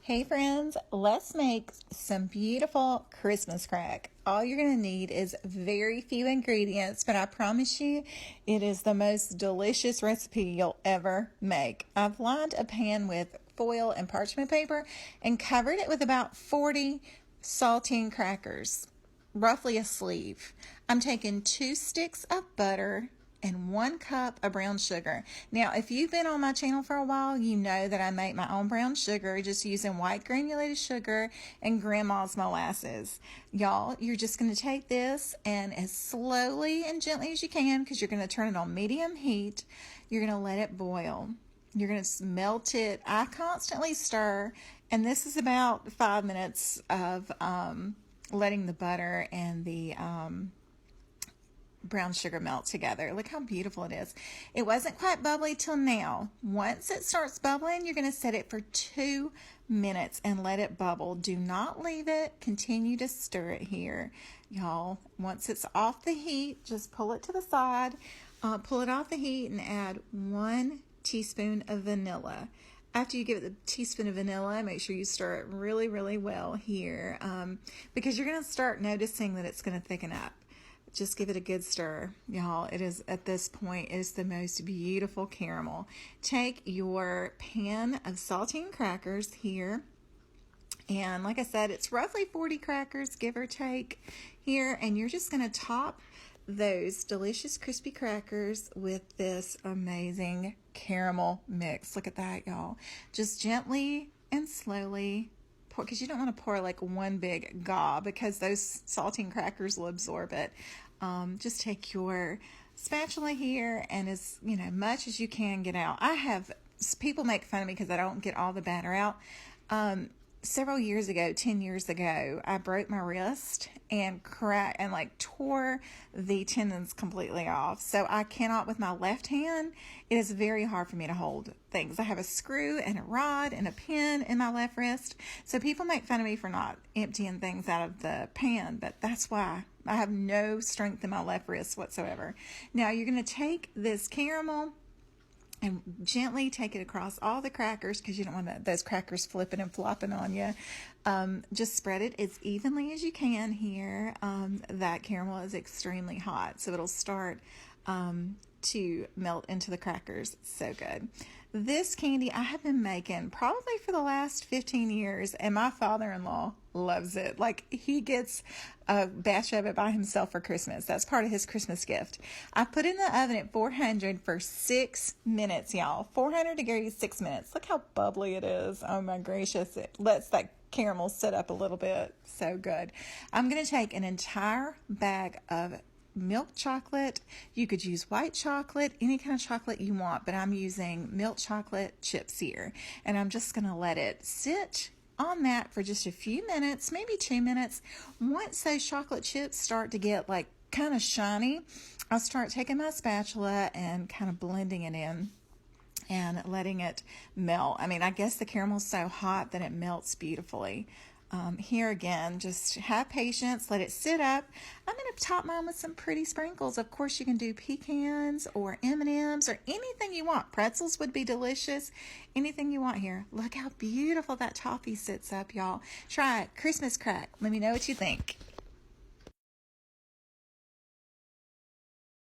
Hey friends, let's make some beautiful Christmas crack. All you're going to need is very few ingredients, but I promise you it is the most delicious recipe you'll ever make. I've lined a pan with foil and parchment paper and covered it with about 40 saltine crackers, roughly a sleeve. I'm taking 2 sticks of butter and 1 cup of brown sugar. Now, if you've been on my channel for a while, you know that I make my own brown sugar just using white granulated sugar and grandma's molasses. Y'all, you're just going to take this and as slowly and gently as you can, because you're going to turn it on medium heat, you're going to let it boil. You're going to melt it. I constantly stir, and this is about 5 minutes of letting the butter and the brown sugar melt together. Look how beautiful it is. It wasn't quite bubbly till now. Once it starts bubbling, you're going to set it for 2 minutes and let it bubble. Do not leave it. Continue to stir it here, y'all. Once it's off the heat, just pull it to the side, pull it off the heat and add 1 teaspoon of vanilla. After you give it the teaspoon of vanilla, make sure you stir it really, really well here because you're going to start noticing that it's going to thicken up. Just give it a good stir, y'all. It is, at this point, it is the most beautiful caramel. Take your pan of saltine crackers here, and like I said, it's roughly 40 crackers, give or take here, and you're just going to top those delicious crispy crackers with this amazing caramel mix. Look at that, y'all. Just gently and slowly, because you don't want to pour like one big gob because those saltine crackers will absorb it. Just take your spatula here and as much as you can get out. People make fun of me because I don't get all the batter out. Several years ago, 10 years ago, I broke my wrist and tore the tendons completely off. So I cannot with my left hand. It is very hard for me to hold things. I have a screw and a rod and a pin in my left wrist. So people make fun of me for not emptying things out of the pan, but that's why I have no strength in my left wrist whatsoever. Now you're going to take this caramel and gently take it across all the crackers because you don't want those crackers flipping and flopping on you. Just spread it as evenly as you can here. That caramel is extremely hot, so it'll start to melt into the crackers. It's so good. This candy I have been making probably for the last 15 years, and my father-in-law loves it. Like, he gets a batch of it by himself for Christmas. That's part of his Christmas gift. I put it in the oven at 400 for 6 minutes, y'all. 400 degrees, 6 minutes. Look how bubbly it is. Oh my gracious. It lets that caramel sit up a little bit. So good. I'm going to take an entire bag of milk chocolate. You could use white chocolate, any kind of chocolate you want, but I'm using milk chocolate chips here. And I'm just going to let it sit on that for just a few minutes, maybe 2 minutes. Once those chocolate chips start to get like kind of shiny, I'll start taking my spatula and kind of blending it in and letting it melt. I mean, I guess the caramel's so hot that it melts beautifully. Here again, just have patience, let it sit up. I'm going to top mine with some pretty sprinkles. Of course, you can do pecans or M&Ms or anything you want. Pretzels would be delicious. Anything you want here. Look how beautiful that toffee sits up, y'all. Try it. Christmas crack. Let me know what you think.